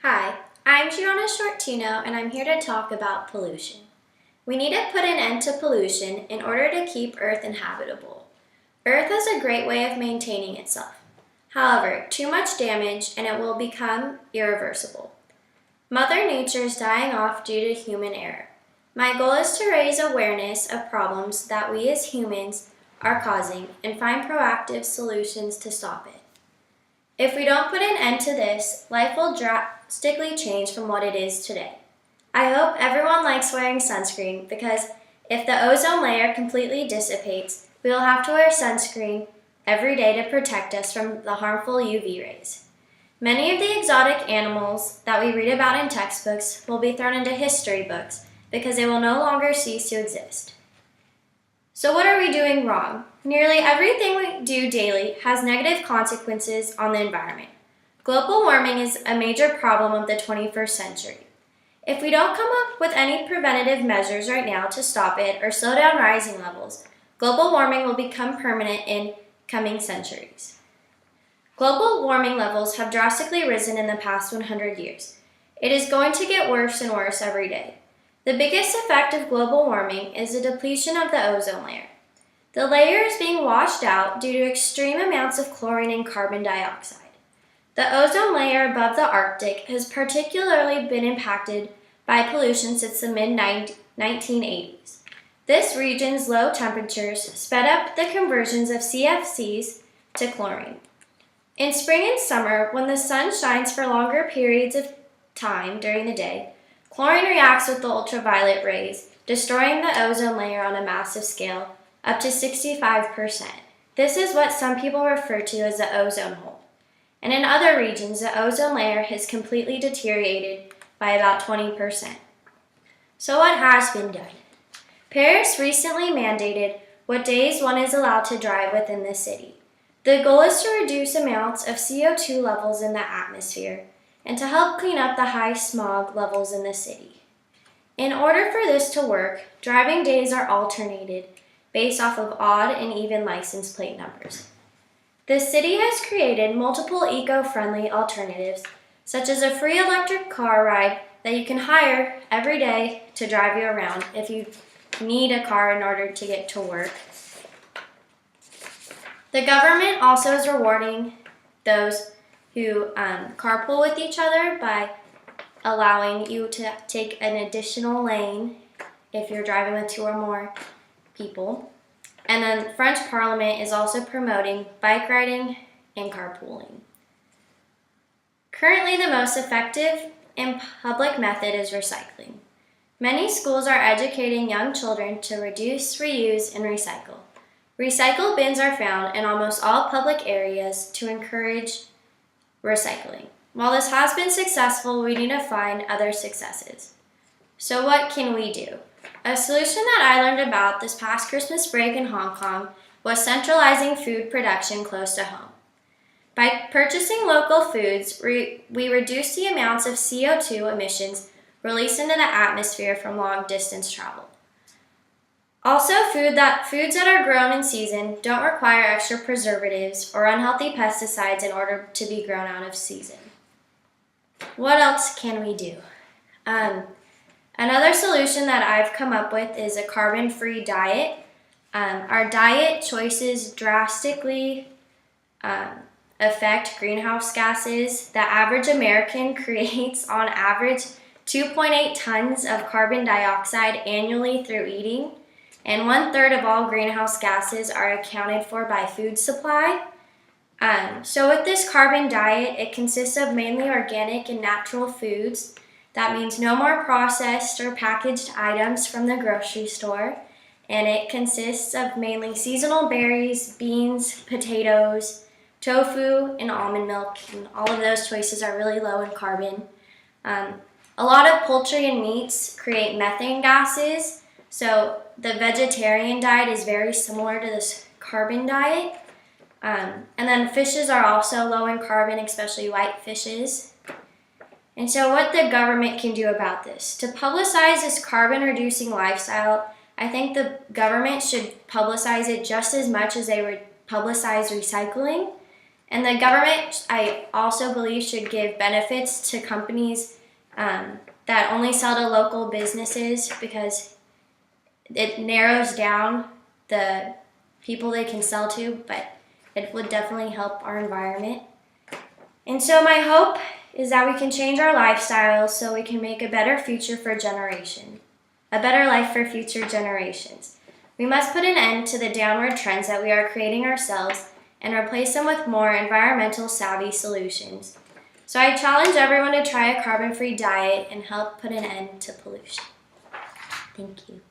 Hi, I'm Gianna Shortino and I'm here to talk about pollution. We need to put an end to pollution in order to keep Earth inhabitable. Earth has a great way of maintaining itself. However, too much damage and it will become irreversible. Mother Nature is dying off due to human error. My goal is to raise awareness of problems that we as humans are causing and find proactive solutions to stop it. If we don't put an end to this, life will drastically change from what it is today. I hope everyone likes wearing sunscreen because if the ozone layer completely dissipates, we will have to wear sunscreen every day to protect us from the harmful UV rays. Many of the exotic animals that we read about in textbooks will be thrown into history books because they will no longer cease to exist. So what are we doing wrong? Nearly everything we do daily has negative consequences on the environment. Global warming is a major problem of the 21st century. If we don't come up with any preventative measures right now to stop it or slow down rising levels, global warming will become permanent in coming centuries. Global warming levels have drastically risen in the past 100 years. It is going to get worse and worse every day. The biggest effect of global warming is the depletion of the ozone layer. The layer is being washed out due to extreme amounts of chlorine and carbon dioxide. The ozone layer above the Arctic has particularly been impacted by pollution since the mid-1980s. This region's low temperatures sped up the conversions of CFCs to chlorine. In spring and summer, when the sun shines for longer periods of time during the day, chlorine reacts with the ultraviolet rays, destroying the ozone layer on a massive scale, up to 65%. This is what some people refer to as the ozone hole. And in other regions, the ozone layer has completely deteriorated by about 20%. So what has been done? Paris recently mandated what days one is allowed to drive within the city. The goal is to reduce amounts of CO2 levels in the atmosphere and to help clean up the high smog levels in the city. In order for this to work, driving days are alternated based off of odd and even license plate numbers. The city has created multiple eco-friendly alternatives, such as a free electric car ride that you can hire every day to drive you around if you need a car in order to get to work. The government also is rewarding those who carpool with each other by allowing you to take an additional lane if you're driving with two or more people. And then French Parliament is also promoting bike riding and carpooling. Currently, the most effective and public method is recycling. Many schools are educating young children to reduce, reuse, and recycle. Recycle bins are found in almost all public areas to encourage recycling. While this has been successful, we need to find other successes. So what can we do? A solution that I learned about this past Christmas break in Hong Kong was centralizing food production close to home. By purchasing local foods, we reduce the amounts of CO2 emissions released into the atmosphere from long-distance travel. Also, foods that are grown in season don't require extra preservatives or unhealthy pesticides in order to be grown out of season. What else can we do? Another solution that I've come up with is a carbon-free diet. Our diet choices drastically affect greenhouse gases. The average American creates on average 2.8 tons of carbon dioxide annually through eating, and 1/3 of all greenhouse gases are accounted for by food supply. So with this carbon diet, it consists of mainly organic and natural foods. That means no more processed or packaged items from the grocery store. And it consists of mainly seasonal berries, beans, potatoes, tofu, and almond milk. And all of those choices are really low in carbon. A lot of poultry and meats create methane gases. So the vegetarian diet is very similar to this carbon diet. And then fishes are also low in carbon, especially white fishes. And so what the government can do about this? To publicize this carbon-reducing lifestyle, I think the government should publicize it just as much as they would publicize recycling. And the government, I also believe, should give benefits to companies that only sell to local businesses, because it narrows down the people they can sell to, but it would definitely help our environment. And so my hope is that we can change our lifestyles so we can make a better future for a better life for future generations. We must put an end to the downward trends that we are creating ourselves and replace them with more environmental savvy solutions. So I challenge everyone to try a carbon-free diet and help put an end to pollution. Thank you.